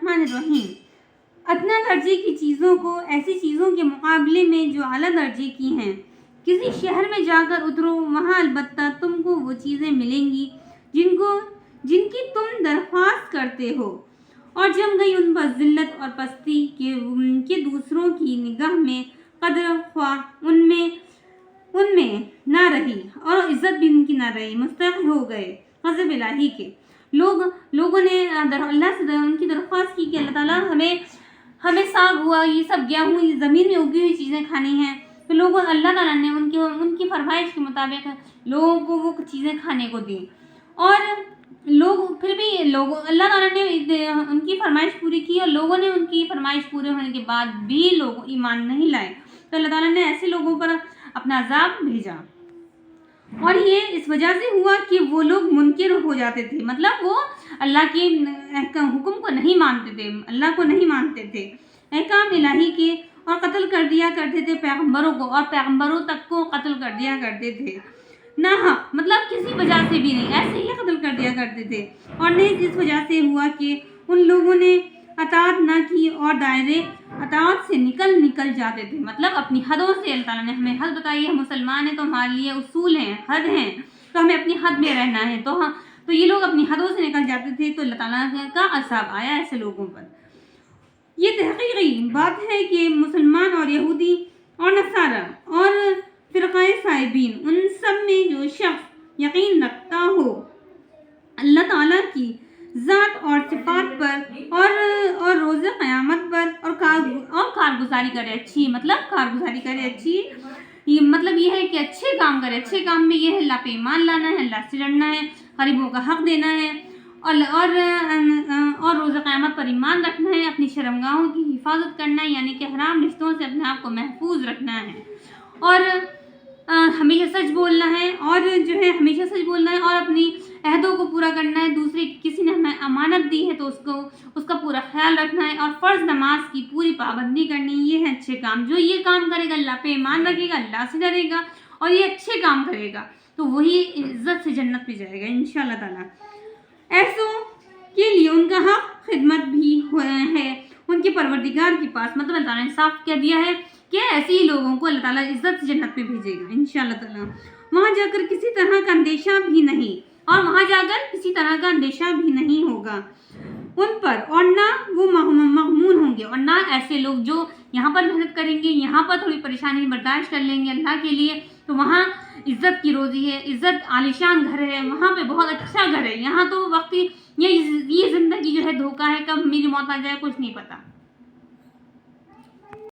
الرحمن الرحیم۔ ادنا درجے کی چیزوں کو ایسی چیزوں کے مقابلے میں جو اعلیٰ درجے کی ہیں۔ کسی شہر میں جا کر اترو، وہاں البتہ تم کو وہ چیزیں ملیں گی جن کی تم درخواست کرتے ہو، اور جم گئی ان پر ذلت اور پستی کہ دوسروں کی نگاہ میں قدر خواہ ان میں نہ رہی اور عزت بھی ان کی نہ رہی، مستحق ہو گئے غضب الہی کے۔ لوگوں نے اللہ سے ان کی درخواست کی کہ اللہ تعالیٰ ہمیں ساگ ہوا، یہ سب گیہوں، یہ زمین میں اگی ہوئی چیزیں کھانی ہیں، تو اللہ تعالیٰ نے ان کی فرمائش کے مطابق لوگوں کو وہ چیزیں کھانے کو دیں، اور پھر بھی اللہ تعالیٰ نے ان کی فرمائش پوری کی، اور لوگوں نے ان کی فرمائش پورے ہونے کے بعد بھی لوگ ایمان نہیں لائے، تو اللہ تعالیٰ نے ایسے لوگوں پر اپنا عذاب بھیجا۔ اور یہ اس وجہ سے ہوا کہ وہ لوگ منکر ہو جاتے تھے، مطلب وہ اللہ کے حکم کو نہیں مانتے تھے، اللہ کو نہیں مانتے تھے، احکام الہی کے، اور قتل کر دیا کرتے تھے پیغمبروں کو، اور پیغمبروں تک کو قتل کر دیا کرتے تھے، نہ مطلب کسی وجہ سے بھی نہیں، ایسے ہی قتل کر دیا کرتے تھے۔ اور نیز اس وجہ سے ہوا کہ ان لوگوں نے اطاعت نہ کی اور دائرے اطاعت سے نکل جاتے تھے، مطلب اپنی حدوں سے۔ اللہ تعالیٰ نے ہمیں حد بتائی ہے، مسلمان ہیں تو ہمارے لیے اصول ہیں، حد ہیں، تو ہمیں اپنی حد میں رہنا ہے، تو یہ لوگ اپنی حدوں سے نکل جاتے تھے، تو اللہ تعالیٰ کا عذاب آیا ایسے لوگوں پر۔ یہ تحقیقی بات ہے کہ مسلمان اور یہودی اور نصارہ اور فرقہ صائبین، ان سب میں جو شخص یقین رکھتا ہو اللہ تعالیٰ کی ذات اور صفات پر اور روز قیامت پر، اور کارگزاری کرے اچھی، مطلب کارگزاری کرے اچھی، یہ مطلب یہ ہے کہ اچھے کام کرے۔ اچھے کام میں یہ ہے اللہ پہ ایمان لانا ہے، اللہ سے لڑنا ہے، غریبوں کا حق دینا ہے، اور روز قیامت پر ایمان رکھنا ہے، اپنی شرمگاہوں کی حفاظت کرنا ہے، یعنی کہ حرام رشتوں سے اپنے آپ کو محفوظ رکھنا ہے، اور ہمیشہ سچ بولنا ہے، اور اپنی عہدوں کو پورا کرنا ہے، کسی نے ہمیں امانت دی ہے تو اس کا پورا خیال رکھنا ہے، اور فرض نماز کی پوری پابندی کرنی، یہ ہے اچھے کام۔ جو یہ کام کرے گا، اللہ پہ ایمان رکھے گا، اللہ سے ڈرے گا، اور یہ اچھے کام کرے گا، تو وہی عزت سے جنت پہ جائے گا انشاءاللہ تعالیٰ۔ ایسوں کے لیے ان کا حق خدمت بھی ہے ان کے پروردگار کے پاس، مطلب اللہ تعالیٰ نے صاف کہہ دیا ہے کہ ایسے ہی لوگوں کو اللہ تعالیٰ عزت سے جنت پہ بھیجے گا انشاءاللہ تعالیٰ۔ وہاں جا کر کسی طرح کا اندیشہ بھی نہیں ہوگا ان پر، اور نہ وہ مغمون ہوں گے، اور نہ ایسے لوگ جو یہاں پر محنت کریں گے، یہاں پر تھوڑی پریشانی برداشت کر لیں گے اللہ کے لیے، تو وہاں عزت کی روزی ہے، عزت عالیشان گھر ہے، وہاں پہ بہت اچھا گھر ہے، یہاں تو وقتی یہ زندگی جو ہے دھوکہ ہے، کب میری موت آ جائے کچھ نہیں پتا۔